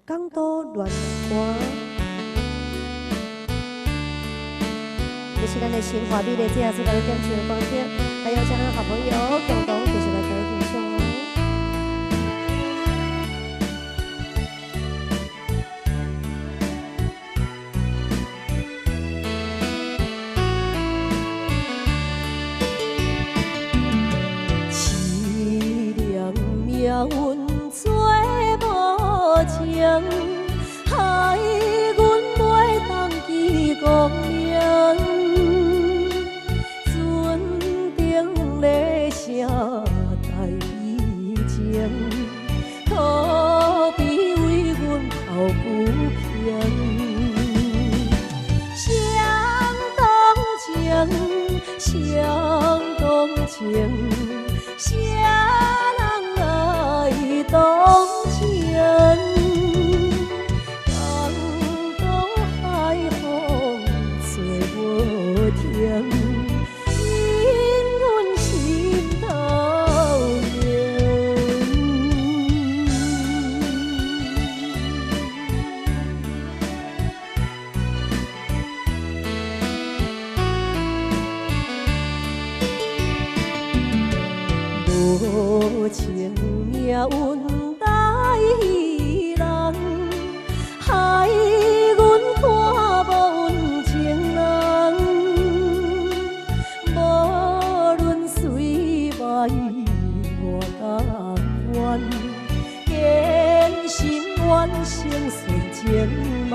港都恋歌，这是咱的新华美的这次来点唱的光片，还有咱的好朋友共同继续来跟欣赏哦。阮做无情，害阮袂当记功名。船顶咧写代以情，土比为阮泡不平。相同情，谁人爱同情？港都海风吹无停，引阮心头凉。无情命运代人，害阮看无运情人。无论水歹我甘愿，坚心完成顺情梦。